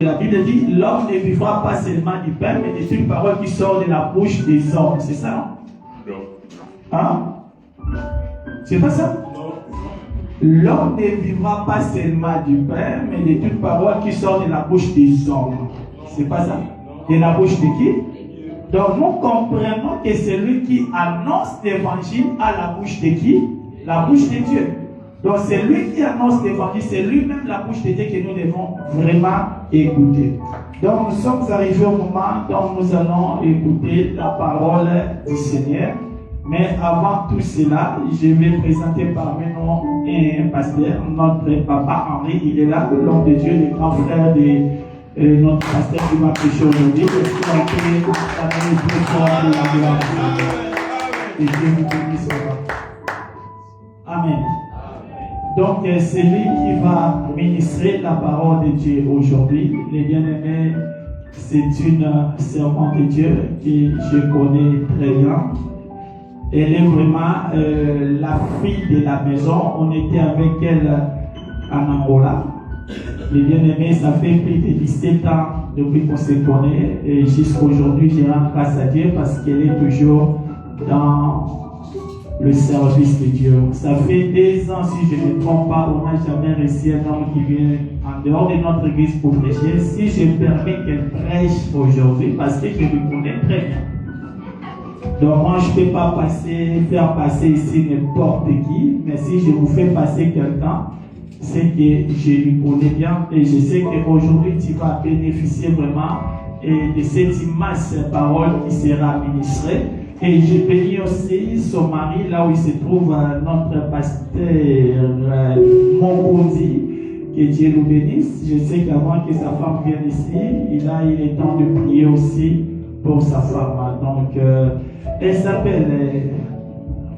La Bible dit, l'homme ne vivra pas seulement du pain, mais c'est une parole qui sort de la bouche des hommes. C'est ça, non? Hein? C'est pas ça? L'homme ne vivra pas seulement du pain, mais de toute parole qui sort de la bouche des hommes. C'est pas ça? De la bouche de qui? Donc nous comprenons que celui qui annonce l'évangile a la bouche de qui? La bouche de Dieu. Donc c'est lui qui annonce l'évangile, c'est lui-même la bouche de Dieu que nous devons vraiment écouter. Donc nous sommes arrivés au moment où nous allons écouter la parole du Seigneur. Mais avant tout cela, je vais présenter parmi nous un pasteur, notre papa Henri. Il est là, l'homme de Dieu, le grand frère de notre pasteur qui va prêcher aujourd'hui. Est-ce qu'il a été le plus fort de la gloire? Et Dieu vous bénisse. Amen. Donc, c'est lui qui va ministrer la parole de Dieu aujourd'hui. Les bien-aimés, c'est une servante de Dieu que je connais très bien. Elle est vraiment la fille de la maison. On était avec elle en Angola. Les bien-aimés, ça fait plus de 17 ans depuis qu'on se connaît. Et jusqu'à aujourd'hui, je rends grâce à Dieu parce qu'elle est toujours dans le service de Dieu. Ça fait 2 ans, si je ne me trompe pas, on n'a jamais reçu un homme qui vient en dehors de notre église pour prêcher. Si je permets qu'elle prêche aujourd'hui, parce que je le connais très bien. Donc moi, je ne peux pas faire passer ici n'importe qui, mais si je vous fais passer quelqu'un, c'est que je lui connais bien et je sais qu'aujourd'hui, tu vas bénéficier vraiment de cette immense parole qui sera ministrée. Et je bénis aussi son mari, là où il se trouve, notre pasteur Mongondi, que Dieu nous bénisse. Je sais qu'avant que sa femme vienne ici, il a eu le temps de prier aussi pour sa femme. Donc, elle s'appelle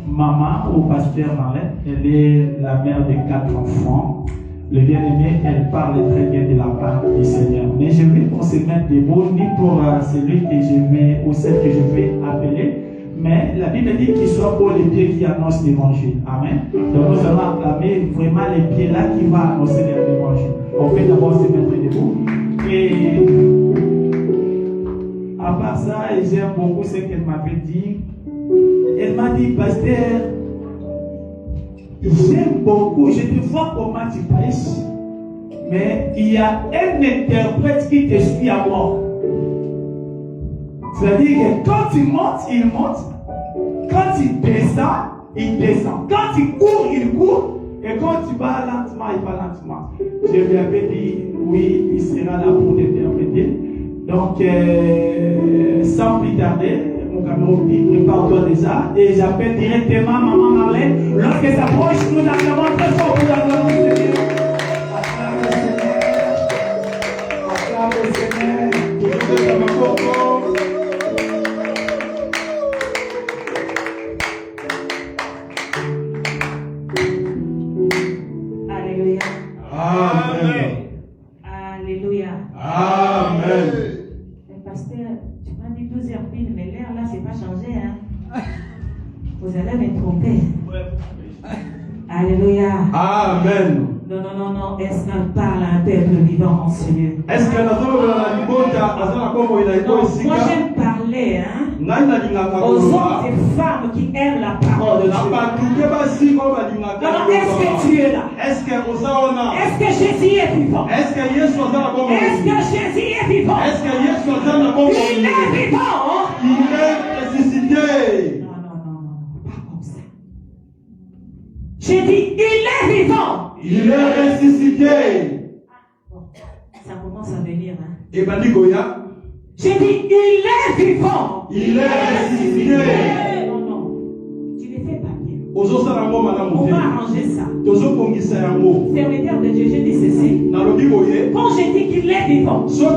Maman ou Pasteur Marlène. Elle est la mère de 4 enfants. Le bien-aimé, elle parle très bien de la part du Seigneur. Mais je vais qu'on se mette debout, ni pour celui que je vais, ou celle que je vais appeler. Mais la Bible dit qu'il soit pour les pieds qui annoncent l'évangile. Amen. Donc nous allons acclamer vraiment les pieds là qui vont annoncer l'évangile. On peut d'abord se mettre debout. Et à part ça, j'aime beaucoup ce qu'elle m'avait dit. Elle m'a dit, pasteur, j'aime beaucoup, je te vois comment tu prêches, mais il y a un interprète qui te suit à mort. C'est-à-dire que quand tu montes, il monte. Quand tu descends, il descend. Quand tu cours, il court. Et quand tu vas lentement, il va lentement. Je lui avais dit, oui, il sera là pour t'interpréter. Donc, sans plus tarder, mon camarade dit, prépare-toi déjà. Et j'appelle directement Maman Marlène. Lorsqu'elle s'approche, nous acclamons très fort pour l'acclamer le Seigneur. Acclame le Seigneur. Acclame le Seigneur. Je vous donne ma coco. Vous allez me tromper. Alléluia. Amen. Non. Est-ce qu'elle parle à un peuple vivant en ce lieu? Est-ce qu'elle a moi j'aime parler aux hommes et femmes qui aiment la parole de Dieu. Non, est-ce que tu es là? Est-ce que Jésus est vivant? Est-ce que Jésus est vivant? Il est vivant. Il est ressuscité. J'ai dit, il est vivant. Il est ressuscité. Ça commence à venir. Et Bandigoya. J'ai dit, il est vivant. Il est ressuscité. Non. Tu ne fais pas bien. On va arranger ça. Serviteur de Dieu, j'ai dit ceci. Quand j'ai dit qu'il est vivant, dis-toi,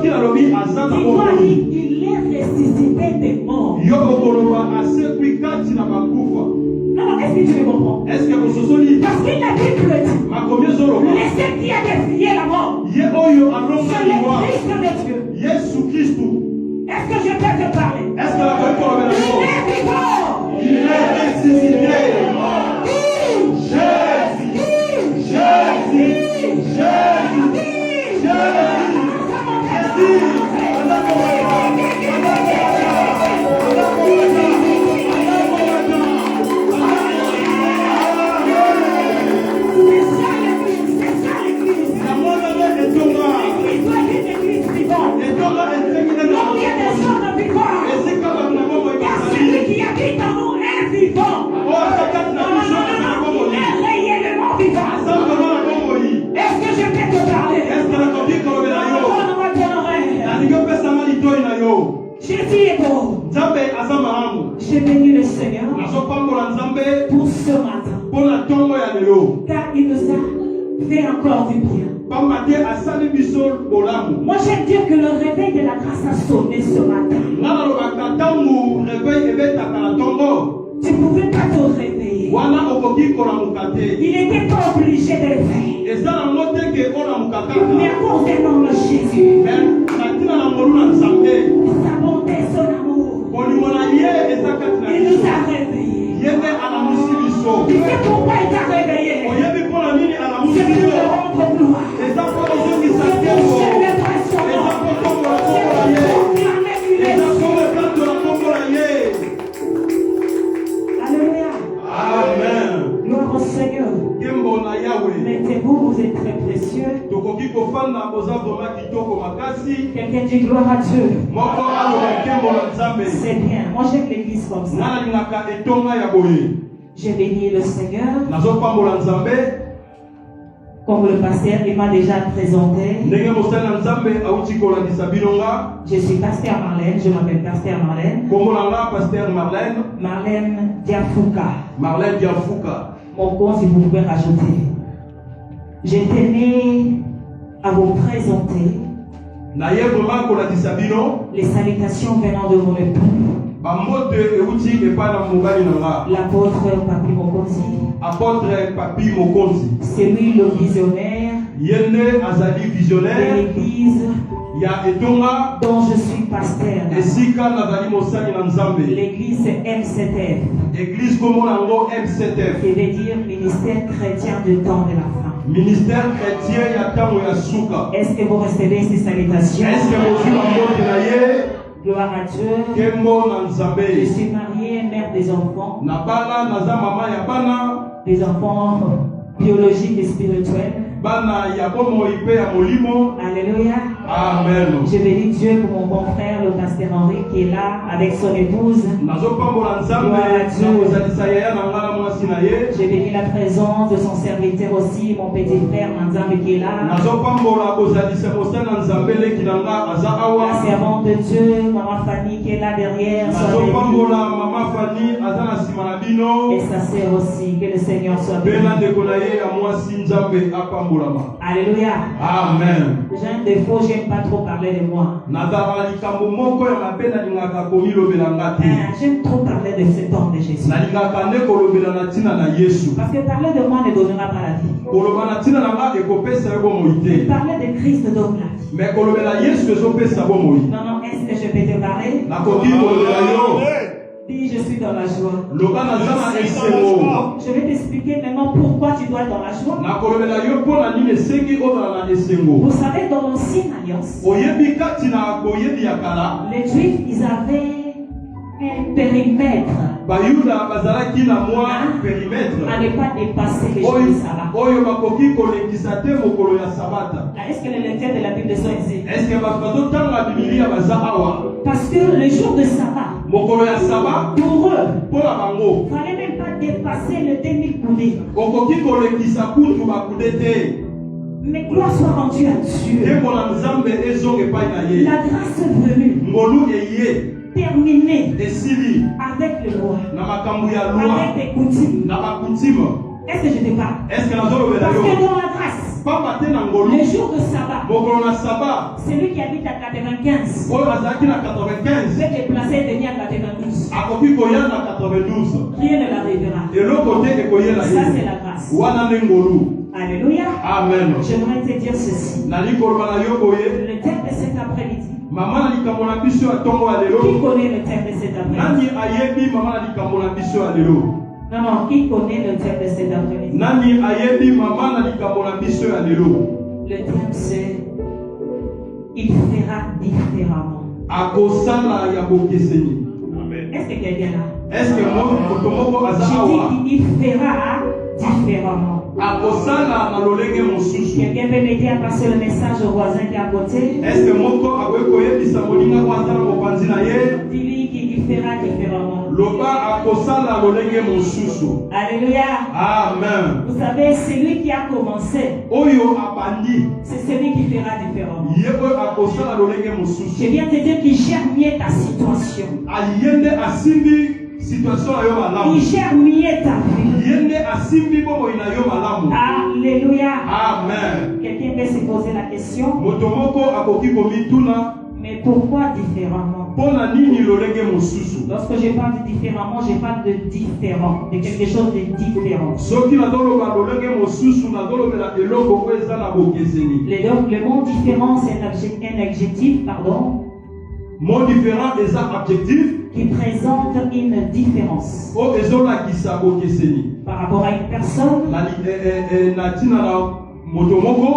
il est ressuscité des morts. Non, est-ce que tu me comprends? Est-ce que vous parce que la Bible dit, laissez qui a défié la mort. C'est le Christ de Dieu. Est-ce que je peux te parler? Il est vivant. Il est ressuscité. Jésus. pour ce matin. Car il nous a fait encore du bien. Moi j'aime dire que le réveil de la grâce a sonné ce matin. Tu ne pouvais pas te réveiller. Il n'était pas obligé de le faire. Mais à cause de nom de Jésus, sa bonté, son amour, il nous a réveillés. Tu sais pourquoi il t'a réveillé? C'est pour te rendre gloire. C'est pour célébrer son nom. C'est pour proclamer qu'il est Dieu. Alléluia. Amen. Gloire au Seigneur. Mettez-vous, vous êtes très précieux. Quelqu'un dit gloire à Dieu. C'est bien. Moi j'aime l'église comme ça. J'ai béni le Seigneur. Comme le pasteur il m'a déjà présenté. Je suis pasteur Marlène, je m'appelle pasteur Marlène. Marlène Diafouka. Mon compte, si vous pouvez rajouter. J'étais né à vous présenter les salutations venant de mon époux, l'apôtre Papi Mokonzi. C'est lui le visionnaire de l'église dont je suis pasteur. L'église MCTF. Qui veut dire ministère chrétien du temps de la fin. Ministère chrétien ya Souka. Est-ce que vous recevez ces salutations? Est-ce que vous gloire à Dieu. Je suis mariée, mère des enfants. Des enfants biologiques et spirituels. Alléluia. Amen. Je bénis Dieu pour mon bon frère, le pasteur Henri, qui est là avec son épouse. Gloire à Dieu. Je bénis la présence de son serviteur aussi, mon petit frère Manzambe qui est là. La servante de Dieu, maman Fanny qui est là derrière. Et sa sœur aussi, que le Seigneur soit béni. Alléluia. Amen. J'ai un défaut, j'aime pas trop parler de moi. J'aime trop parler de cet homme de Jésus. Parce que parler de moi ne donnera pas la vie. Parler de Christ donne la vie. Non, est-ce que je peux te parler? Dis, je suis dans la joie. Je vais t'expliquer maintenant pourquoi tu dois être dans la joie. Vous savez, dans l'ancienne alliance, les Juifs, ils avaient un périmètre à ne pas dépasser les jours du sabbat. Est-ce que les lecteurs de la Bible sont ici? Parce que le jour de sabbat, pour eux, il ne fallait même pas dépasser le demi-coudée. Mais gloire soit rendue à Dieu. La grâce est venue terminer avec le roi, avec des coutumes. Est-ce que je te parle? Parce que dans la grâce, le jour de sabbat, celui qui habite à 95 peut déplacer et venir à 92. Rien ne l'arrivera. Ça, c'est la grâce. Alléluia. Amen. J'aimerais te dire ceci. Le thème de cet après-midi. Qui connaît le thème de cet après-midi? Non, qui connaît le thème de cet après-midi? Le thème c'est il fera différemment. Est-ce que quelqu'un est là? Est-ce que j'ai dit il fera différemment. Quelqu'un peut m'aider à passer le message au voisin qui est à côté? Est-ce que dis-lui qu'il fera différemment. Alléluia. Amen. Vous savez, celui qui a commencé, c'est celui qui fera différemment. Je viens te dire qu'il gère mieux ta situation. situation yo malamu. Il gère mieux ta vie. Yende asimbi bomo ina yo malamu. Alléluia. Amen. Quelqu'un peut se poser la question. Motomoko akoki komituna. Mais pourquoi différemment? Lorsque je parle de différemment, je parle de différent, de quelque chose de différent. Le mot différent, c'est un adjectif, pardon. Mot différent est un adjectif qui présente une différence. Par rapport à une personne. Par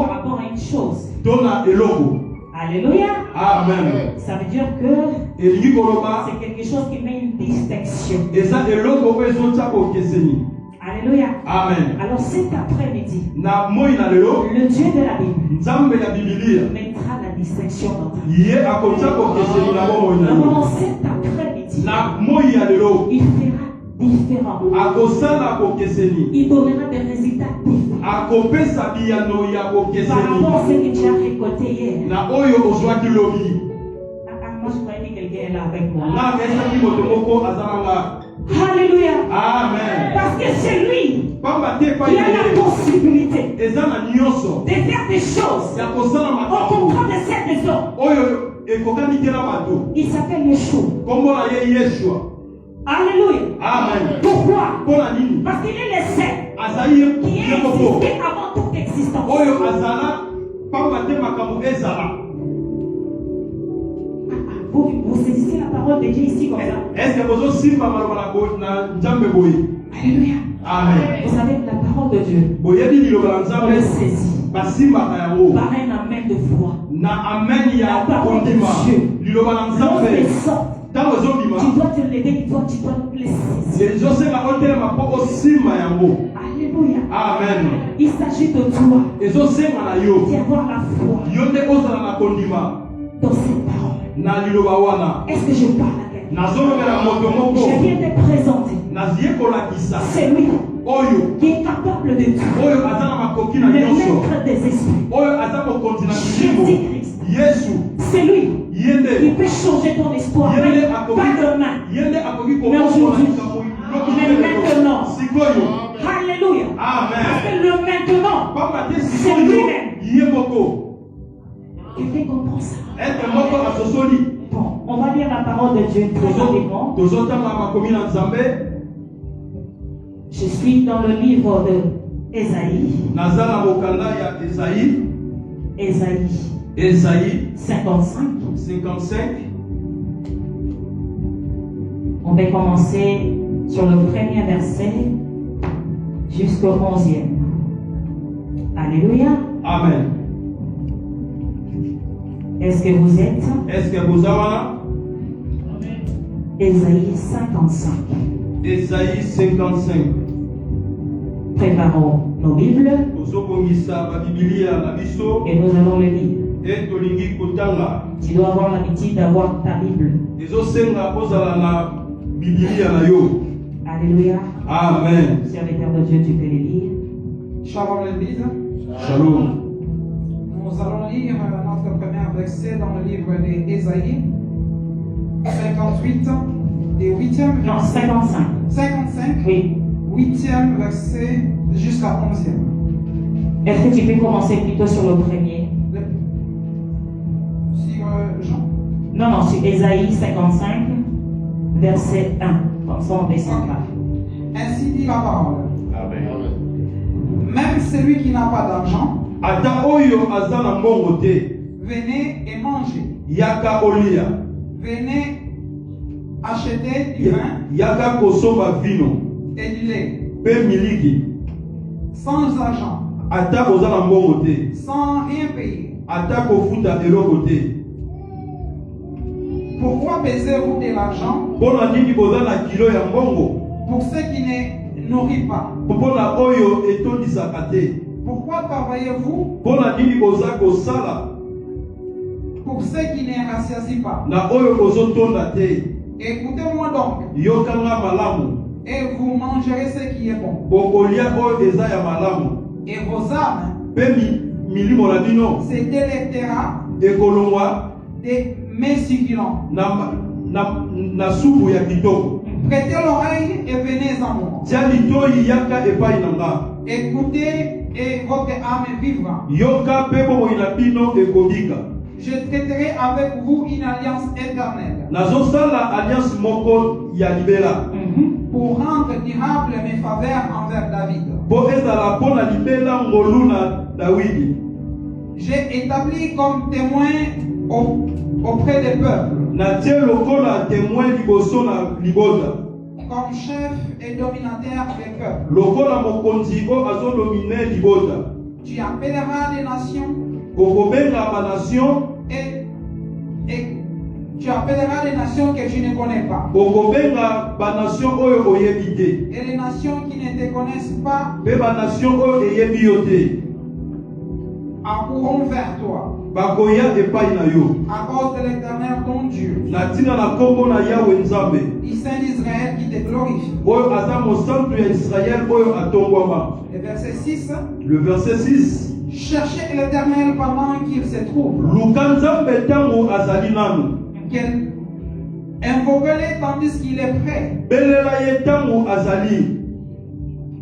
rapport à une chose. Alléluia. Amen. Ça veut dire que c'est quelque chose qui met une distinction. Alléluia. Amen. Alors cet après-midi, le Dieu de la Bible mettra la distinction dans ta vie. Alors cet après-midi, il fera différent. Il donnera des résultats différents. Par rapport à ce que tu as récolté hier. Moi je croyais que quelqu'un est là avec moi. Alléluia. Amen. Parce que c'est lui qui a la possibilité de faire des choses au contraire de celles des autres. Il s'appelle Yeshua. Alléluia. Amen. Pourquoi? Parce qu'il est le seul qui est existé avant toute existence. Vous saisissez la parole de Dieu ici comme ça? Est-ce que vous aussi Alléluia. Amen. Vous savez, la parole de Dieu, on le saisit par un amen de foi. La parole de Dieu, lorsqu'elle sort, tu dois te lever, tu dois le saisir. Alléluia. Amen. Il s'agit de toi d'y avoir la foi dans cette parole. Est-ce que je parle à quelqu'un? Je viens te présenter. C'est lui qui est capable de tout. Le maître des esprits. Jésus-Christ. C'est lui qui peut changer ton histoire. Pas demain, mais aujourd'hui. Mais maintenant. Alléluia. Parce que le maintenant, c'est lui-même. Quelqu'un comprend ça? Bon, on va lire la parole de Dieu très rapidement. Je suis dans le livre de Ésaïe 55. On va commencer sur le premier verset jusqu'au 11e. Alléluia. Amen. Est-ce que vous êtes? Ésaïe 55. Ésaïe 55. Préparons nos Bibles et nous allons le lire. Tu dois avoir l'habitude d'avoir ta Bible. Alléluia. Amen. Serviteur de Dieu, tu peux le lire. Shalom l'Église. Shalom. Nous allons lire notre premier verset dans le livre d'Ésaïe 58 et 8e. Non, 55. 55. Oui. 8e verset jusqu'à 11e. Est-ce que tu peux commencer plutôt sur le premier? Sur Jean? Non, sur Ésaïe 55, verset 1. Comme ça, on descend là. Ainsi dit la parole. Amen. Même celui qui n'a pas d'argent, venez et mangez. Venez acheter du vin et du lait. Sans argent. Sans rien payer. Pourquoi baisez-vous de l'argent pour ceux qui ne nourrissent pas? Pourquoi travaillez-vous pour ceux qui ne rassasient pas? Écoutez-moi donc, et vous mangerez ce qui est bon. Et vos âmes se délectera des mets succulents. na supu ya kitoko. Prêtez l'oreille et venez en moi. Tia litoi yaka epai na nga. Écoutez et votre âme vivra. Yoka pe bomo ina bino ekobika. Je traiterai avec vous une alliance éternelle. Nazosala alliance moko ya libela. Pour rendre durable mes faveurs envers David. Po ezala pona libela ngoluna Dawidi. J'ai établi comme témoin auprès des peuples. Na tie lokola témoin liboso na libota. Comme chef et dominateur des peuples. Lokola mokonzi o azodomine libota. Tu appelleras des nations. Okobenga ma nation. Et tu appelleras des nations que tu ne connais pas. Okobenga ba nation oyo oyebite. Et les nations qui ne te connaissent pas Pe ba nation oyo eyebi yo te. accourront vers toi. Bakoya epai na yo. À cause de l'Éternel ton Dieu. Na tina na kombo na Yahweh Nzambe. Du Saint d'Israël qui te glorifie. Oyo aza mosantu ya Israël oyo atongwama. Le verset 6. Le verset 6. Cherchez l'Éternel pendant qu'il se trouve. Luka Nzambe tango azali nanu. Invoquez-le tandis qu'il est prêt. Belela ye tango azali.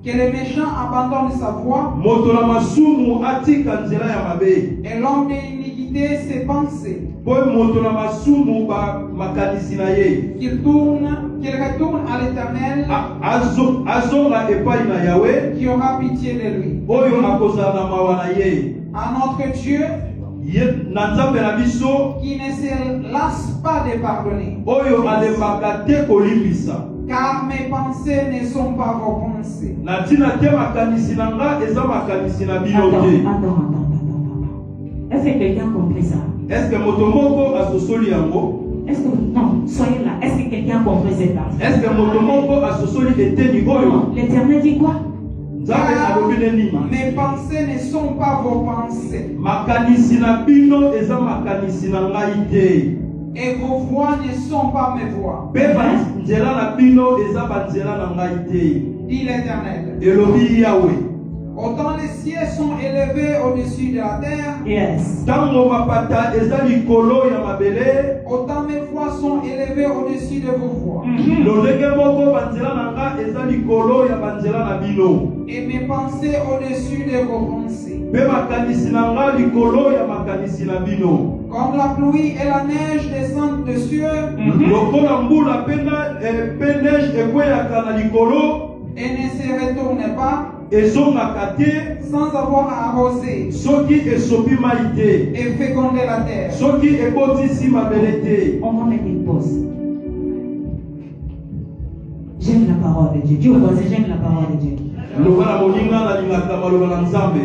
Que les méchants abandonnent sa voie. Moto na masumu atika nzela ya mabe. Et l'homme d'iniquité ses pensées. Po moto na masumu ba makanisi na ye. Qu'il retourne à l'Éternel. Azonga epai na Yahweh. Qui aura pitié de lui. Oyo akozala na mawa na ye. À notre Dieu. Na Nzambe na biso. Qui ne se lasse pas de pardonner. Oyo alembaka te kolimbisa. Car mes pensées ne sont pas vos pensées. Na tina te makanisi na nga eza makanisi na bino te. Attends. Est-ce que quelqu'un a compris ça? Est-ce que moto moko asosoli yango? Est-ce que non, soyez là. Est-ce que quelqu'un a compris cette partie? Est-ce que moto moko asosoli eteni oyo? Non, l'Éternel dit quoi? Nzambe alobi nini? Mes pensées ne sont pas vos pensées. Makanisi na bino eza makanisi na ngai te. Et vos voix ne sont pas mes voix. Pe banzela na bino eza banzela na ngai te. Dit l'Éternel. Elobi Yahweh. Autant les cieux sont élevés au-dessus de la terre. Yes. Tango mapata eza likolo ya mabele. Autant mes voix sont élevées au-dessus de vos voix. Lolenge moko banzela na nga eza likolo ya banzela na bino. Et mes pensées au-dessus de vos pensées. Pe makanisi na nga likolo ya makanisi na bino. Comme la pluie et la neige descendent des cieux. Lokola mbula pe neige ekweyaka na likolo. Et ne se retourne pas. Ezongaka te sans avoir arrosé. Soki esopi mai te. Et féconder la terre. Soki ebotisi mabele te. On va mettre une pause. J'aime la parole de Dieu. Dieu voisin, j'aime la parole de Dieu. Lokola moninga na lingaka maloba na Nzambe.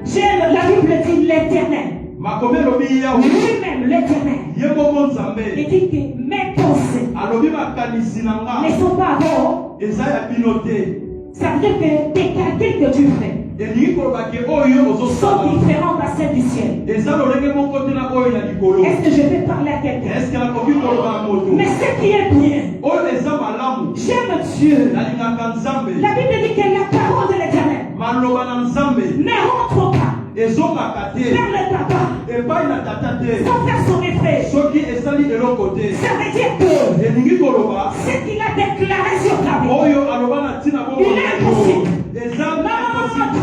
J'aime, la Bible dit l'Éternel. Makome lobi Yahweh. Lui-même l'Éternel. Yeboko Nzambe. Il dit que mes pensées alobi makanisi na nga ne sont pas vos. eza ya bino te. Ça veut dire que tes calculs que tu fais elingi koloba ke oyo ozosala sont différents à celles du ciel. eza lolenge moko te na oyo ya likolo. Est-ce que je vais parler à quelqu'un? Est-ce que nakoki koloba na moto? Mais ce qui est bien, oyo eza malamu. j'aime Dieu. nalingaka Nzambe. La Bible dit que la parole de l'Éternel maloba na Nzambe ne rentre pas ezongaka te vers le papa epai na tata te sans faire son effet. soki esali eloko te. Ça veut dire que elingi koloba ce qu'il a déclaré sur ta vie, oyo aloba na ntina bongo il est impossible. eza Non,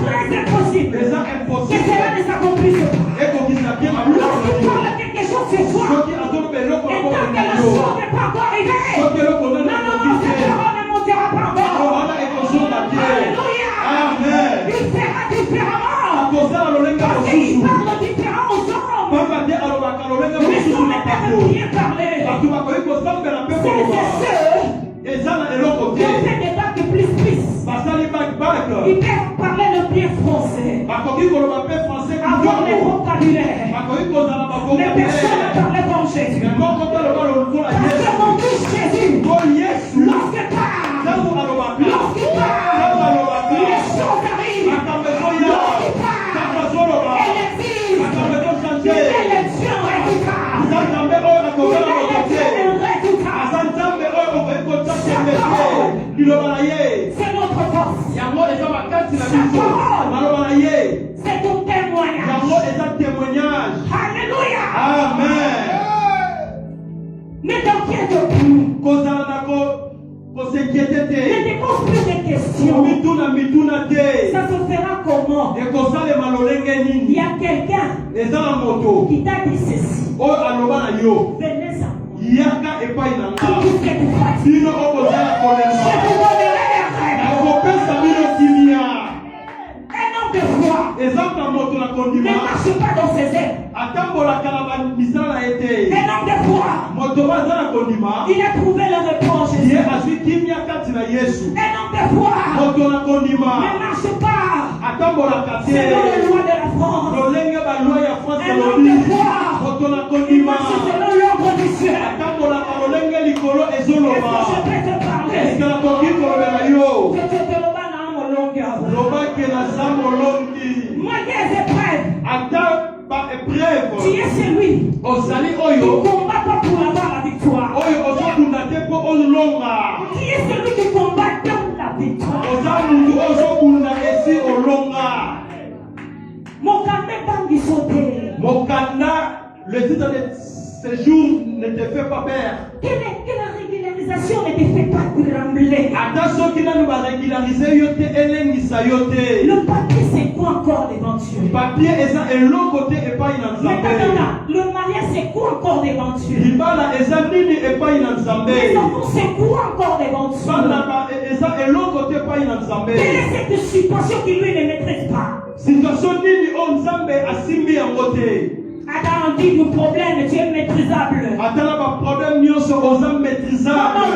très impossible eza que impossible cela ne s'accomplisse pas. ekokisa te Lorsqu'il parle quelque chose sur toi, soki azoloba eloko et yango tant que la yo chose n'est pas encore arrivée, soki eloko non, nano non, ekoki cette te parole ne montera pas encore. wana ekozonga te. Alléluia. Amen. Il fera différemment. akozala lolenga Parce qu'il mosusu parle différent aux hommes. pamba te alobaka lolenga Mais mosusu son na Éternel bato bien parler. bato bakoki kosambela mpe C'est koloba ceux eza na eloko qui te ont fait des bacs plus. basali bakbak Ils peuvent parler le bien français. bakoki koloba mpe français Avoir les kitoko vocabulaires. bakoki kozala Mais personne ne babokabulaire parlait comme Jésus. mais moko te aloba lokola Parce que yesu mon Dieu Jésus, o yesu lorsqu'il parle, ntango alobaka lorsqu'il ntango parle, alobaka les choses arrivent. makambo ezoya Lorsqu'il parle, ntango azoloba elle existe. makambo ezochange L'élection résultat. aza nzambe oyo akozala moto te L'élection résultat. aza nzambe oyo okoki kotasembe te liloba na ye C'est notre force. yango eza makasi na biso maloba na ye C'est ton témoignage. yango eza témoignage. Alléluia. Amen. Mais dans quel s'inquiéter. Ne te pose plus de questions. Ça se fera comment? Il y a quelqu'un qui t'a dit ceci. Venez à moi. Puisque tu fatigues, je vous donnerai les rêves. Un homme de foi ne marche pas dans ses ailes. Un homme de foi, il a trouvé le repos en Jésus. Un homme de foi ne marche pas selon les lois de la France. Un homme de foi, il marche selon l'ordre du ciel. Est-ce que je peux te parler? Je te le malgré les épreuves, tu es celui qui ne combat pas pour avoir la victoire. Qui est celui qui combat dans la victoire. Le titre de séjour ne te fait pas peur. Que la régularisation ne te fait pas trembler. Le papier, c'est quoi encore devant Dieu? Le mariage, c'est quoi encore devant Dieu? Les enfants, c'est quoi encore devant Dieu? Quelle est cette situation qui lui ne maîtrise pas? Adam dit le problème, tu es maîtrisable. Maman,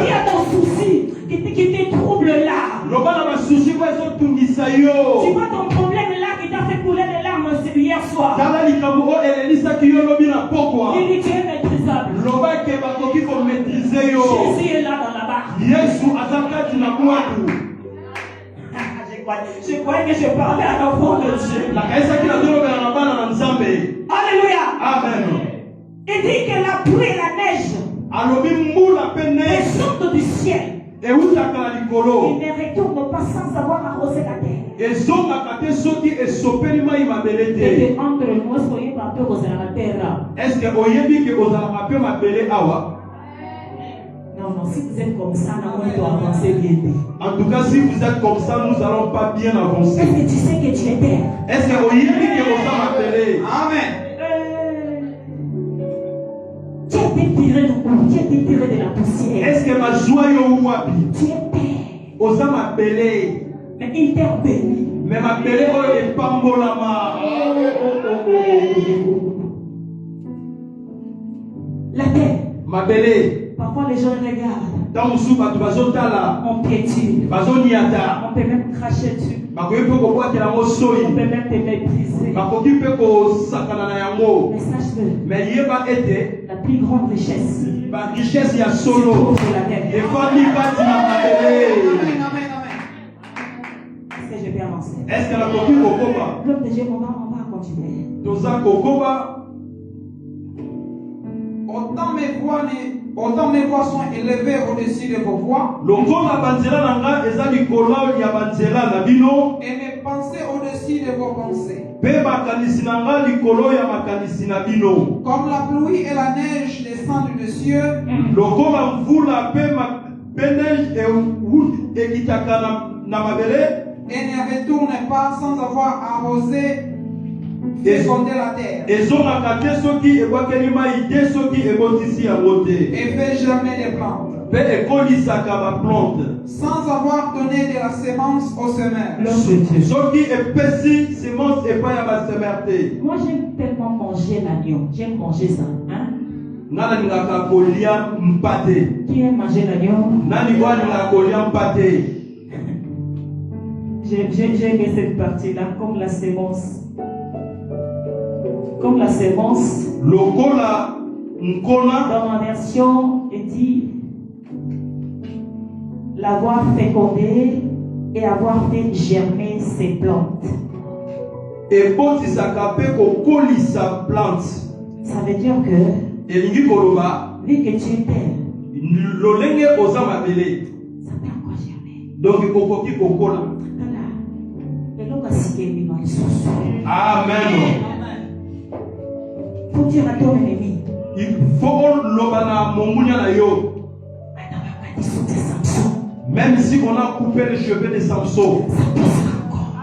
il y a ton souci qui te trouble là. Tu vois ton problème là qui t'a fait couler les larmes hier soir. Il dit tu es maîtrisable. Jésus est là dans la barre. Je croyais que je parlais à l'enfant de Dieu. Alléluia. Amen. Il dit que la pluie et la neige descendent du ciel. Il ne retourne pas sans avoir arrosé la terre. Et que entre nous, soyez pas peu aux la terre. Est-ce que vous avez dit que vous avez appelé awa? Non, si vous êtes comme ça, on doit avancer bien. En tout cas, si vous êtes comme ça, nous n'allons pas bien avancer. Est-ce que tu sais que tu es père? Est-ce que vous avez dit que vous avez appelé? Amen. Tu as été tiré de où? Tu as été tiré de la poussière. Est-ce que ma joie est au wapi? Tu es père. Vous avez appelé. Mais il t'a béni. Mais ma appelé est pas molama. La terre. Ma belle. Parfois les gens regardent. On piétine. On peut même cracher dessus. On peut même te mépriser. Mais sache-le. La plus grande richesse. Richesse, il y a solo. Est-ce que je vais avancer? Est-ce que la coquille cocoba? L'homme de Dieu, on va continuer. Autant mes voix sont élevées au-dessus de vos voix. Et mes pensées au-dessus de vos pensées. Comme la pluie et la neige descendent du ciel. Et ne retourne pas sans avoir arrosé et fonder la terre. Et fait germer les plantes. Sans avoir donné de la semence au semeur. Moi j'aime tellement manger l'agneau. J'aime manger ça. Hein? Qui aime manger l'agneau? J'ai aimé cette partie-là, comme la sémence. Comme la sémence. Dans ma version, il dit l'avoir fécondé et avoir fait germer ses plantes. Ça veut dire que vu que tu es terre, ça peut encore germer. Donc, Amen. Faut dire à ton ennemi. Il faut l'obana mongunya na yo. Même Même si on a coupé les cheveux de Samson,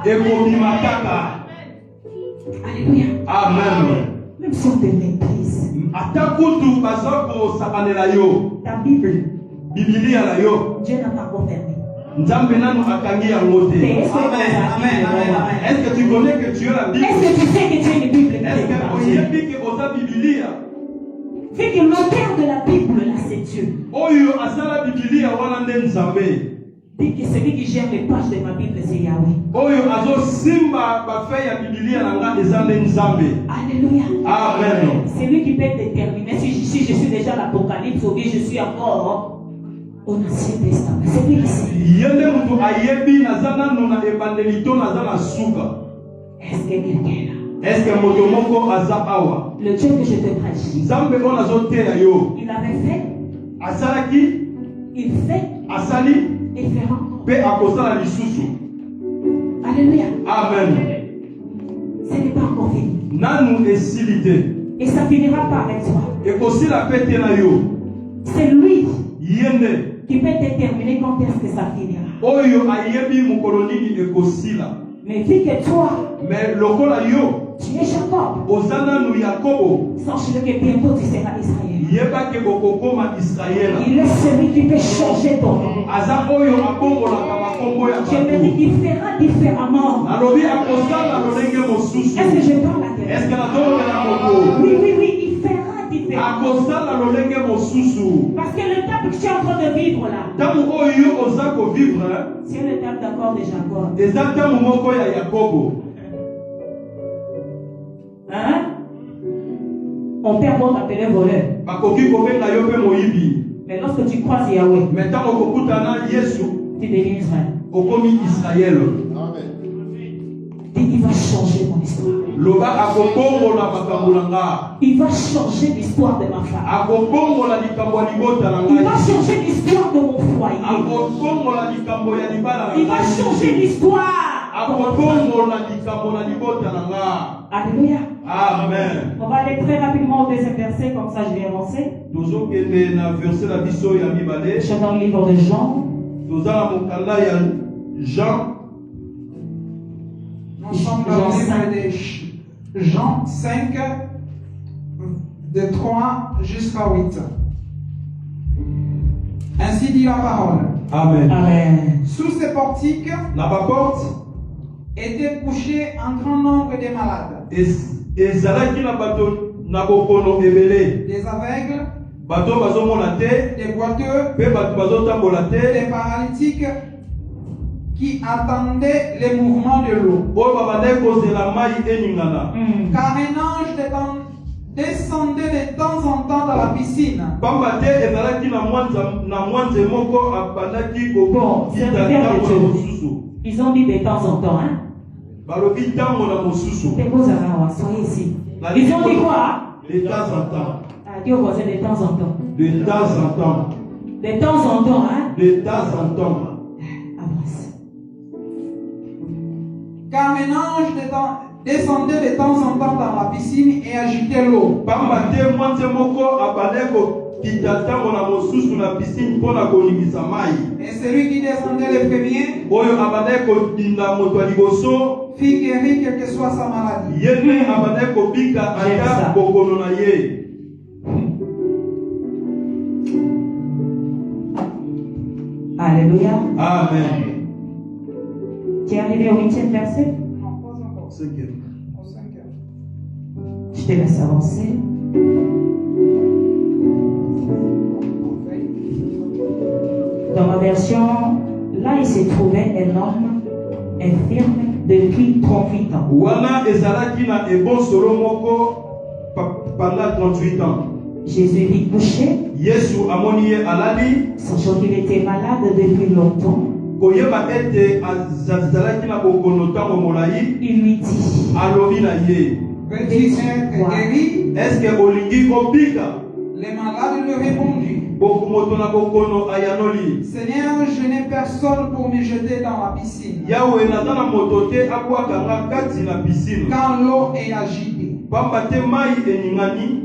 et Alléluia. Amen. Même si on te méprise, ta Bible, Dieu n'a pas confirmé. Est-ce que tu connais que tu as la Bible? Est-ce que tu sais que tu as une Bible? Est-ce que tu as la Bible? Fait que l'auteur de la Bible, là, c'est Dieu. Dit que celui qui gère les pages de ma Bible, c'est Yahweh. Alléluia. Amen. C'est lui qui peut déterminer si je suis déjà l'Apocalypse ou bien je suis encore au Ancien Testament. C'est lui qui sait. Est-ce que quelqu'un est là? Est-ce que motomoko aza awa? Le Dieu que je te prêche, Nzambe on azoteya yo. il avait fait, Asalaki, il fait asali, et fera. pe akosala lisusu. Alléluia. Amen. Ce n'est pas encore fini. Nanu esilite. Et ça finira pas avec toi. Ekosila pete na yo. C'est lui Yende. qui peut déterminer quand est-ce que ça finira. Oyo ayebi mukolo nini ekosila. Mais vu que toi, Mais lokola yo, tu es Jacob, ozana nu Yakobo. sache que bientôt tu seras Israël. Yeba ke bokokoma Israël. Il est celui qui peut changer ton nom. Aza oyo akombola kamakombo ya Je me dis qu'il fera différemment. Nalobi akosala lolenge mosusu. Est-ce que je parle à Est-ce quelqu'un? que la tombe la moko? Oui, oui, oui, il fera différemment. Akosala lolenge mosusu. Parce que le temps que tu es en train de vivre là, Tamu oyo oza ko vivre, c'est le temps d'accord de Jacob. eza tamu moko ya Yakobo. Hein? On peut encore t'appeler voleur. Bakoki kobenga yo pe moyibi. Mais lorsque tu croises Yahweh, Mais tango kokutana Yesu, tu deviens Israël. okomi Israël. Il va changer mon histoire. Loba akokongola makambo na nga. Il va changer l'histoire de ma femme. Akokongola likambo ya libota na Il va ngai. changer l'histoire de mon foyer. Akokongola likambo ya libala na Il va ngai. changer l'histoire. Akokongola likambo na libota na nga. Alléluia. Amen. On va aller très rapidement au deuxième verset, comme ça je vais avancer. Tozokende na verset la biso ya mibale. Je suis dans le livre de Jean. Tozala mokanda ya Jean. Nous sommes dans le livre de Jean 5, de 3 jusqu'à 8. Ainsi dit la parole. Amen. Amen. Sous ces portiques Na ba porte étaient couchés un grand nombre de malades, ezalaki na bato na bokono ebele. des aveugles, Bato bazomona te, des boiteux, pe bato bazotambola te, des paralytiques qui attendaient les mouvements de l'eau. oyo babandaki kozela mai eningana. Car un ange descendait de temps en temps dans la piscine. Pamba te ezalaki na mwanze moko abandaki Bon, c'est kokita bien ntango que na Dieu. mosusu. Ils ont dit de temps en temps, hein? Balobi ntango na mosusu. Soyez ici. Ils ont dit quoi? De temps en temps. Ah, Dieu voisin de temps en temps. De temps en temps. De temps en temps, hein? De temps en temps. Avance. Car un ange descendait de temps en temps dans la piscine et agitait l'eau. Pamba te mwanze moko abandaki kokita ntango na mosusu na piscine mpo na koningisa mai. Et celui qui descendait le premier Oyo abandaki kobinda moto ya liboso. fit guérir quelle que soit sa maladie. Ye mpe abandaki kobika ata bokono na ye. Alléluia. Amen. Tu es arrivé au 8e verset? Non, pas encore. Cinquième. Au 5e. Je te laisse avancer. Dans ma version, là il se trouvait un homme infirme depuis 38 ans. Wana ezalaki na ebosolo moko pendant 38 ans. Jésus vit couché, Yesu amoni ye alali, sachant qu'il était malade depuis longtemps. koyeba ete azalaki na bokono ntango molai. Il lui dit, Alobi na ye, Veux-tu être guéri? est-ce que olingi kobika? Les malades lui répondirent, Moto na bokono ayanoli, Seigneur, je n'ai personne pour me jeter dans la piscine, Yawe naza na moto te abwakanga kati na piscine. quand l'eau est agitée. Pamba te mai eningani,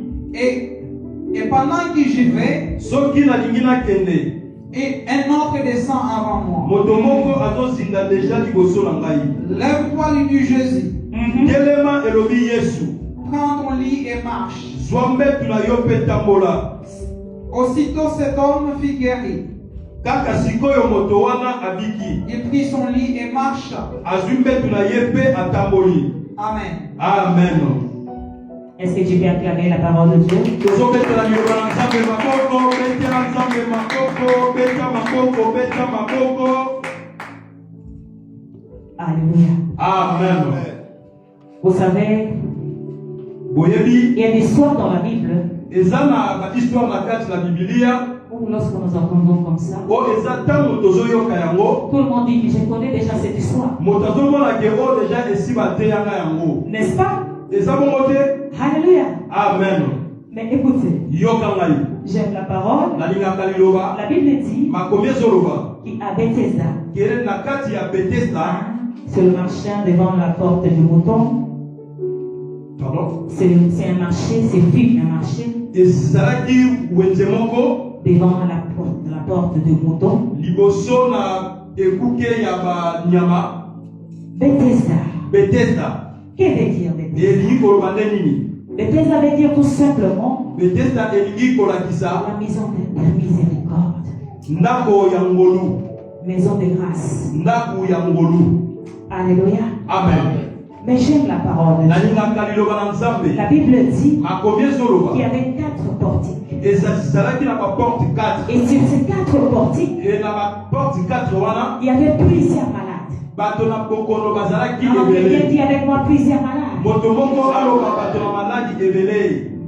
Et pendant que j'y vais, soki nalingi nakende, Et un autre descend avant moi. Motomoko azozinda déjà liboso na ngai. Lève-toi, lui dit Jésus. Telema elobi Yesu. Prends ton lit et marche. Zwambe tuna yo pe tambola. Aussitôt cet homme fut guéri. Kaka sikoyo moto wana abiki. Il prit son lit et marcha. Azwimbe tuna ye pe atamboli. Amen. Amen. Est-ce que tu peux acclamer la parole de Dieu? Alléluia. Amen. Vous savez, il y a des histoires dans la Bible où lorsque nous entendons comme ça, tout le monde dit, je connais déjà cette histoire. N'est-ce pas? Alléluia. Amen. Mais écoutez, j'aime la parole. La Bible dit qu'à Bethesda, c'est le marchand devant la porte du mouton. Pardon? C'est un marché, c'est un marché devant la porte du mouton. Bethesda. Que veut dire Bethesda? Bethesda veut dire tout simplement la maison de miséricorde, maison de grâce. Alléluia. Amen. Mais j'aime la parole de Dieu. La Bible dit qu'il y avait 4 portiques. Et sur ces 4 portiques, il y avait plusieurs malades. Quelqu'un dit avec moi plusieurs malades.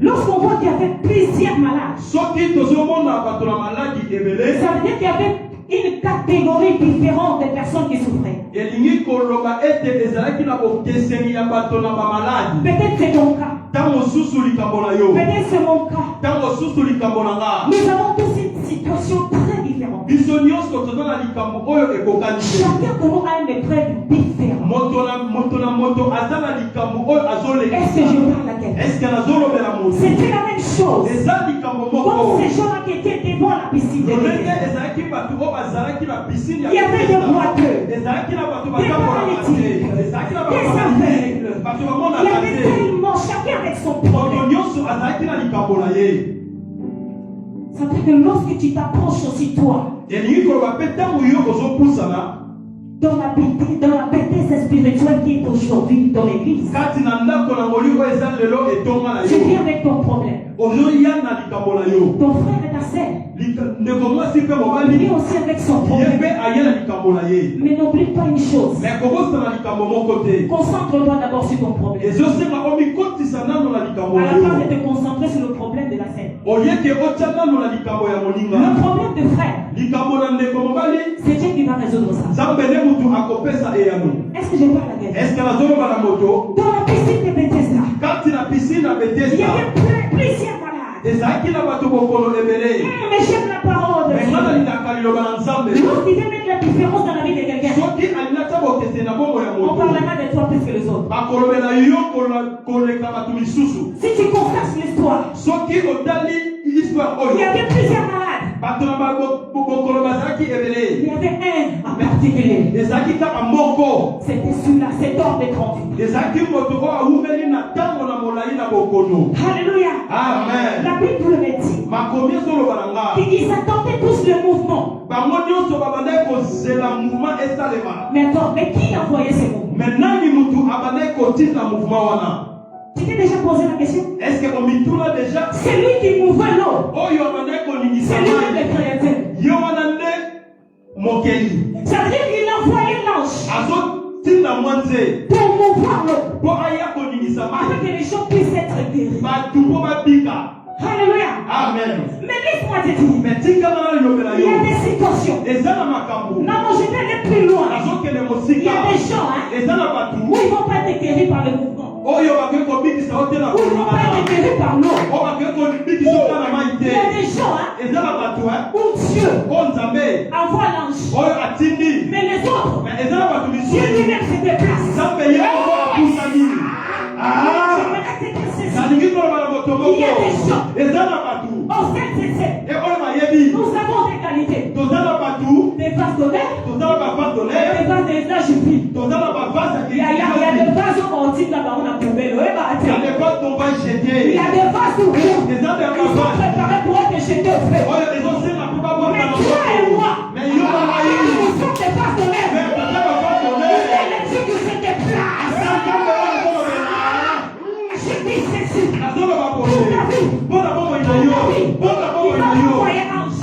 Lorsqu'on voit qu'il y avait plusieurs malades, ça veut dire qu'il y avait une catégorie différente de personnes qui souffraient. Peut-être c'est ton cas. Peut-être c'est mon cas. Nous avons tous une situation très différente. Chacun de nous a une épreuve différente. Est-ce que je parle à quelqu'un? C'était la même chose. Comme ces gens-là qui étaient devant la piscine. Il y avait des boiteux, des paralytiques, des aveugles. Il y avait tellement, chacun avec son problème. Ça veut dire que lorsque tu t'approches aussi toi, dans la bêtise spirituelle qui est aujourd'hui dans l'église, tu viens avec ton problème. Ton frère et ta sœur, il vient aussi avec son problème. Mais n'oublie pas une chose. Concentre-toi d'abord sur ton problème. À la place de te concentrer sur le problème de la sœur. Le problème de frère, c'est Dieu qui va résoudre ça. Est-ce que je parle à quelqu'un? Dans la piscine de Bethesda, il y avait plusieurs malades. Mais j'aime la parole de Dieu. Lorsqu'il veut mettre la différence dans la vie de quelqu'un, on parlera de toi plus que les autres. Si tu constates l'histoire, il y avait plusieurs malades. Il y avait un en particulier. C'était celui-là, cet homme de 38. Alléluia. Amen. La Bible me dit qu'ils attendaient tous le mouvement. Mais attends, mais qui a envoyé ce mouvement? Tu t'es déjà posé la question? Est-ce que on mitula déjà? C'est lui qui mouvait l'eau. C'est lui le créateur. Ça veut dire qu'il a envoyé l'ange pour mouvoir l'eau, afin que les gens puissent être guéris. Alléluia. Amen. Mais laisse-moi te dire, il y a des situations. Non, je vais aller plus loin. Il y a des gens où ils ne vont pas être guéris par le mouvement. Où ils ne vont pas être guéris par l'eau. Il y a des gens où Dieu envoie l'ange. Mais les autres, Dieu lui-même se déplace. Il y a des gens. Au fait, nous avons des qualités. tonnerre. Il y a des vases des âges jupiles. Il y a des vases en type là-bas, on a trouvé le hébat. Il y a des vases où ils sont préparés pour être jetés au feu. Mais toi et moi, nous sommes des vases de l'air. Il est le Dieu qui se déplace. Je dis ceci. Tout ta vie. Il va envoyer un ange.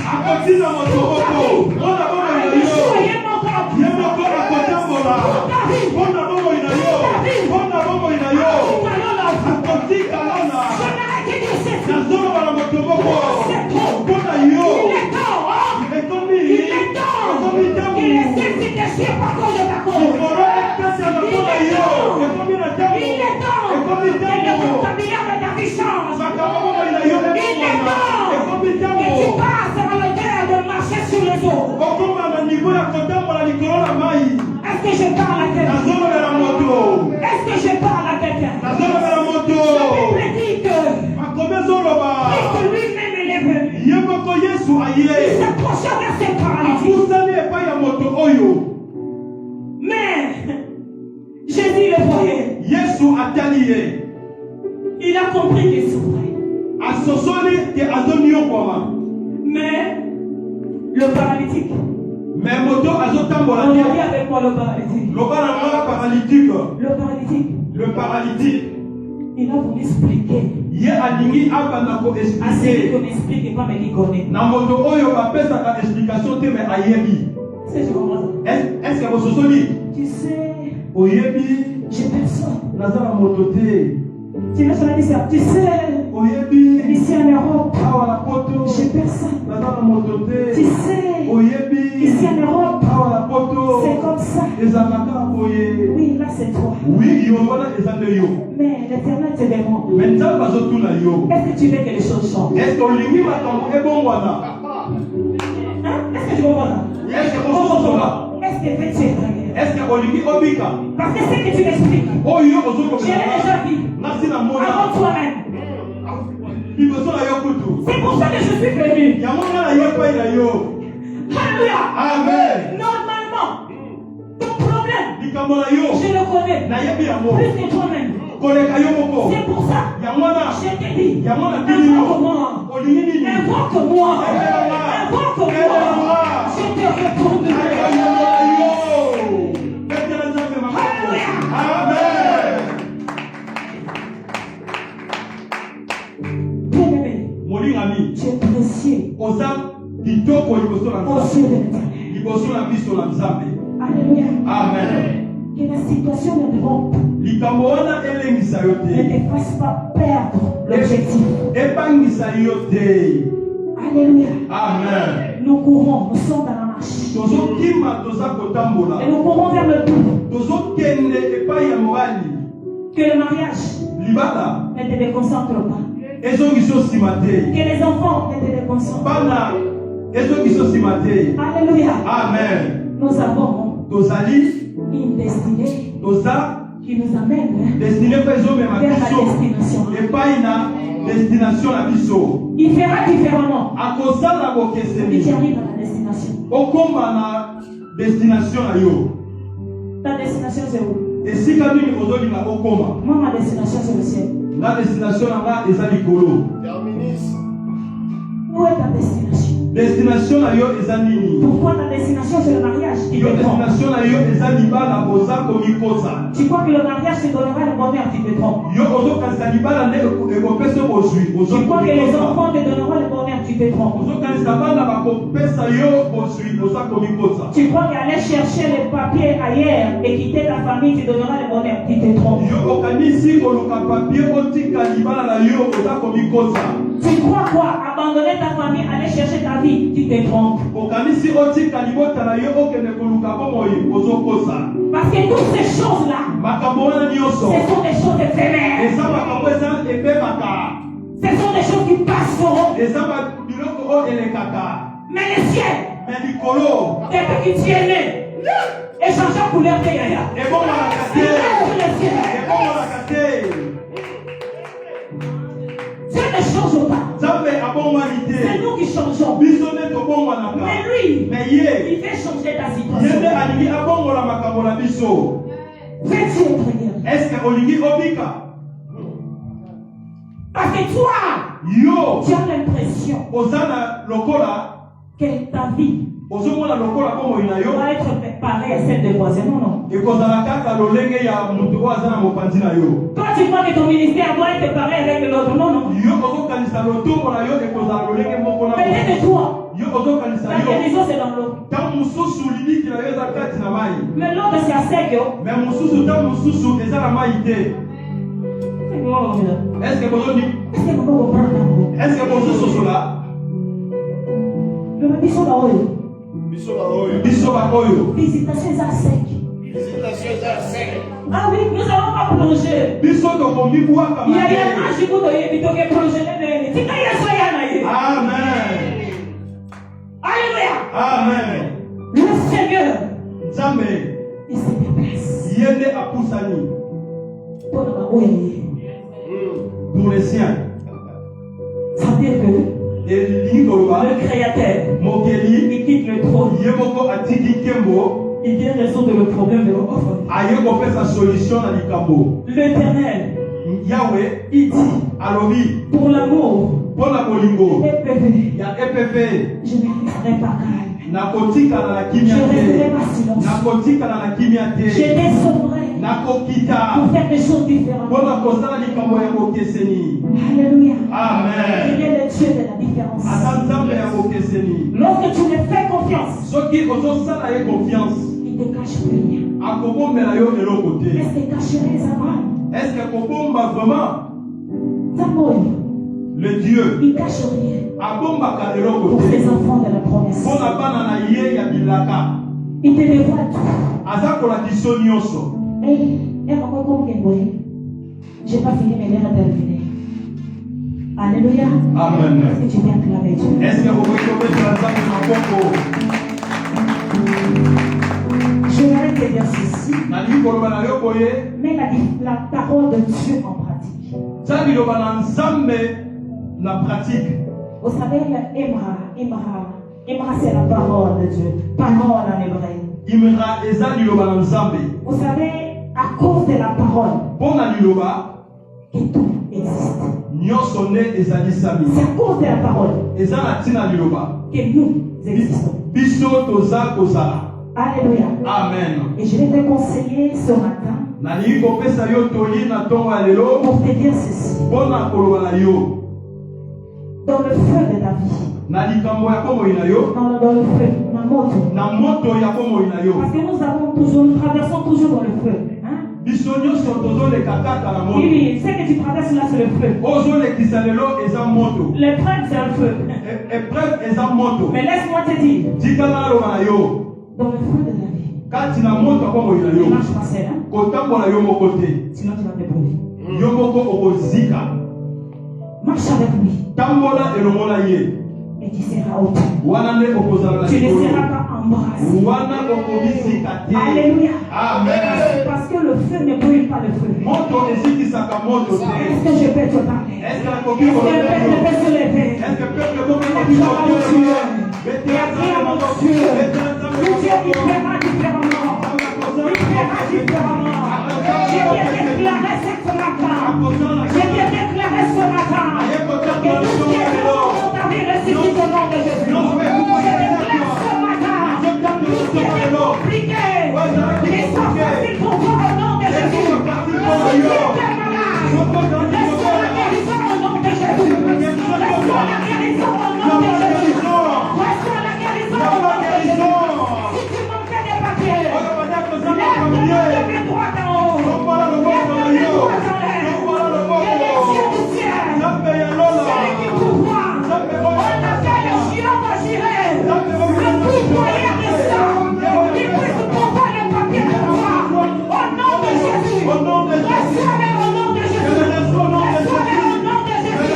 Est-ce que je parle à quelqu'un? Est-ce que je parle à quelqu'un? La Bible dit que Christ lui-même est venu. Il s'approcha vers ses paralytiques. Mais Jésus le voyait. Il a compris qu'il souffrait. Mais le paralytique. Regardez avec moi le paralytique. Le paralytique. Il a voulu expliquer. À celui qu'on explique et pas mais qui connaît. C'est ce qu'on voit. Est-ce que vous Tu sais, j'ai personne. Tu sais, ici en Europe, j'ai personne. Tu sais, ici en Europe, c'est comme ça. Oui, là c'est toi. Mais l'Éternel te demande. Est-ce que tu veux que les choses changent? Est-ce que tu comprends ça? Est-ce que tu comprends ça? Est-ce que tu es parce que c'est que tu m'expliques. Je l'ai déjà vu. Avant toi-même. C'est pour ça que je suis venu. Alléluia. Amen. Normalement, ton problème, je le connais. Plus que toi-même. C'est pour ça. Je t'ai dit. Invoque-moi. Invoque-moi. Invoque-moi. Je te répondrai. Tu es précieux aux yeux de l'Éternel. Alléluia. Amen. Que la situation ne te fasse pas perdre l'objectif. Alléluia. Amen. Nous courons, nous sommes dans la marche. Et nous courons vers le but. Que le mariage ne te déconcentre pas. Que les enfants ne te déconcentrent pas. Alléluia. Amen. Nous avons une destinée qui nous amène vers la destination. Il fera différemment. Il arrive à la destination. Ta destination c'est où? Moi ma destination c'est le ciel. Où est ta destination? Pourquoi ta destination c'est le mariage? Tu crois que le mariage te donnera le bonheur? Tu te trompes. Tu crois que les enfants te donneront le bonheur? Tu te trompes. Tu crois qu'aller chercher les papiers ailleurs et quitter ta famille te donnera le bonheur? Tu te trompes. Tu crois quoi? Abandonner ta famille, aller chercher ta vie? Tu te trompes. Parce que toutes ces choses-là, ce sont des choses éphémères. Ce sont des choses qui passeront. Mais le ciel, depuis que tu es né, et changeant couleur de yaya. Dieu ne change pas. C'est nous qui changeons. Mais lui, il fait changer ta situation. Veux-tu être guéri? Est-ce que Olingi Obika? Parce que toi, tu as l'impression que ta vie va être pareille à celle de voisin. Non. Toi, tu crois que ton ministère doit être pareil avec l'autre. Non. Peut-être toi, la guérison c'est dans l'eau. Mais l'autre c'est à sec. Est-ce que vous êtes là? Visitation à sec. Ah oui, nous allons pas plonger. Il y a un ange qui vous plonger. Amen. Alléluia. Amen. Le Seigneur, il se déplace. Pour les siens. Ça veut dire que le Créateur, il quitte le trône. Il vient résoudre le problème de l'offre. L'Éternel, Yahweh, il dit, pour l'amour, EPV, je ne resterai pas calme. Je resterai pas silencieux. Je descendrai pour faire des choses différentes. Alléluia. Amen. Il est le Dieu de la différence. Lorsque tu lui fais confiance, il ne te cache plus rien. Est-ce que cacherait Zaman? Est-ce que vraiment Zaman, le Dieu il ne cache rien pour ses enfants de la promesse. Il te dévoile tout. Je n'ai pas fini mes l'air terminé. Alléluia. Amen. Est-ce que tu viens acclamer Dieu? Est-ce que vous pouvez Je vais te dire ceci. Mets la parole de Dieu en pratique. Vous savez, Imra c'est la parole de Dieu. Parole en hébreu. Vous savez, à cause de la parole, que tout existe. C'est à cause de la parole que nous existons. Alléluia. Amen. Et je vais te conseiller ce matin pour te dire ceci. Dans le feu de ta vie. Dans le feu, dans moto. Parce que nous traversons toujours dans le feu. Oui, ce que tu traverses là, c'est le feu. L'épreuve, c'est un feu. Mais laisse-moi te dire, dans le feu de la vie, ne marche pas seul. Sinon tu vas te brûler. Marche avec lui. Et tu seras au bout. Tu ne seras pas embrassé. Alléluia. Amen. Parce que le feu ne brûle pas le feu. Est-ce que je peux te parler? Est-ce que le peuple peut se lever? Et à mon Dieu, Dieu il fera différemment. Il fera différemment. Je viens déclarer ce matin. Je viens déclarer ce matin que tout ce qui est mort dans ta vie ressuscite au nom de Jésus. Je déclare ce matin tout ce qui est compliqué, qu'il soit facile pour toi au nom de Jésus. Si tu es malade, reçois la guérison au nom de Jésus. Reçois la guérison au nom de Jésus. Reçois la guérison au nom de Jésus. Si tu manquais des papiers, lève le pied droit en haut. Lève le pied droit en l'air. Et les cieux du ciel, celui qui pourvoit, on appelle le Jéhovah Jireh, le pourvoyeur des sangs, qui puisse pourvoir les papiers pour toi. Au nom de Jésus, reçois-les au nom de Jésus. Reçois-les au nom de Jésus.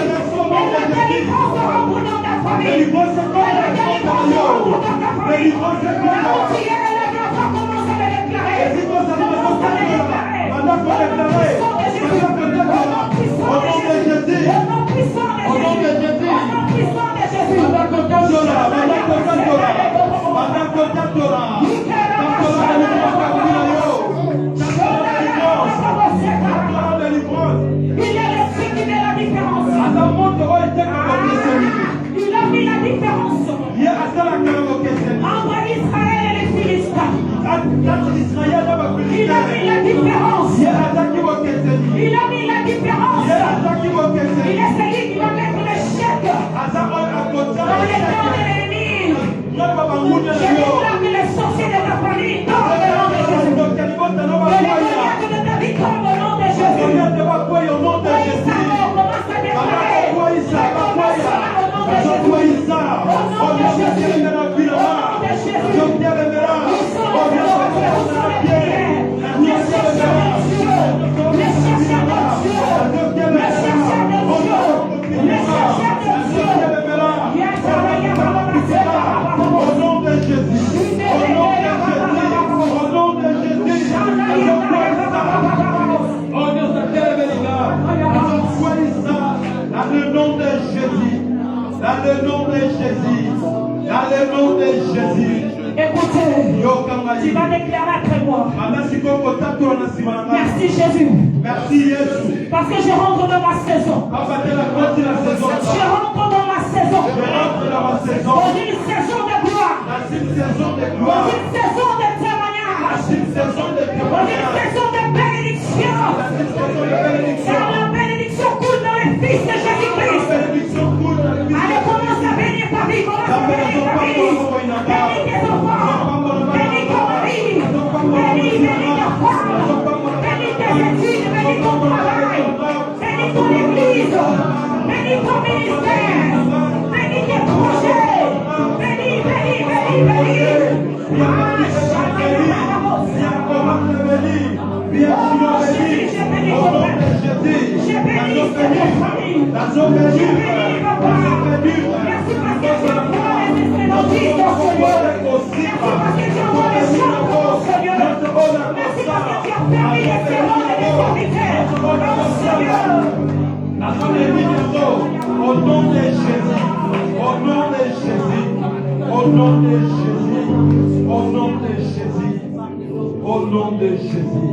Et la délivrance sera pour dans ta famille. Et la délivrance sera pour dans ta famille. Là où tu es, lève la voix, commence à le déclarer. Commence à le déclarer. Au nom puissant de Jésus. Au nom puissant de Jésus. Au nom puissant de Jésus. Au nom puissant de Jésus. nom de l'ennemi. Je déclare que les sorciers de ta famille tombent au nom de Jésus. Que les maniaques de ta vie tombent au nom de Jésus. Commence à déclarer. Commence au nom de Jésus. Au nom de Jésus. Au nom de Jésus. Nous sommes les prières. Les chercheurs de Dieu. Les chercheurs de Dieu. Les chercheurs de Dieu. Les chercheurs de Dieu. Au nom de Jésus. Au nom de Jésus. Dans le nom de Jésus. Dans le nom de Jésus. Dans le nom de Jésus. Écoutez, tu vas déclarer après moi. Merci Jésus. Merci Jésus. Parce que je rentre dans ma saison. Je rentre dans ma saison. Dans une saison de gloire. Dans une saison de témoignage. Dans une saison de bénédiction. Car la bénédiction coule dans les fils de Jésus-Christ. Allez, commence à bénir ta vie. Commence à bénir ta vie. Bénis tes enfants. Bénis ton mari. Bénis ta femme. Bénis tes études. Bénis ton travail. Bénis ton église. Bénis ton ministère. Bénis tes projets. Bénis. Au nom de Jésus, au nom de Jésus, au nom de Jésus, au nom de Jésus, au nom de Jésus.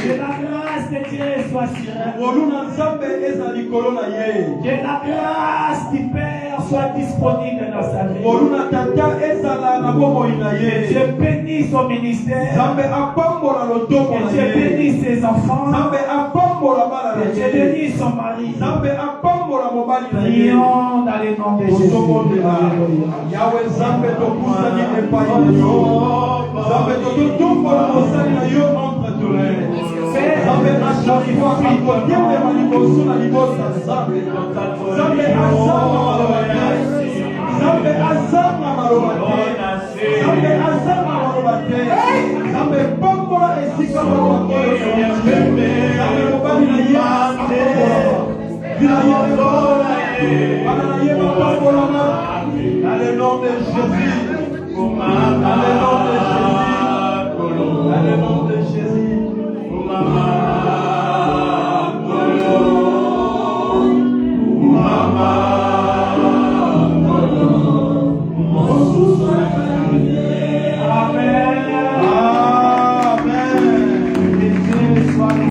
Que la grâce de Dieu soit sur elle. Que la grâce du Père soit disponible dans sa vie. Que Dieu bénisse son ministère. Que Dieu bénisse ses enfants. Que Dieu bénisse son mari. Prions dans les noms de Jésus. Dans le nom de Jésus. Dans le nom de Jésus. Dans le nom de Jésus.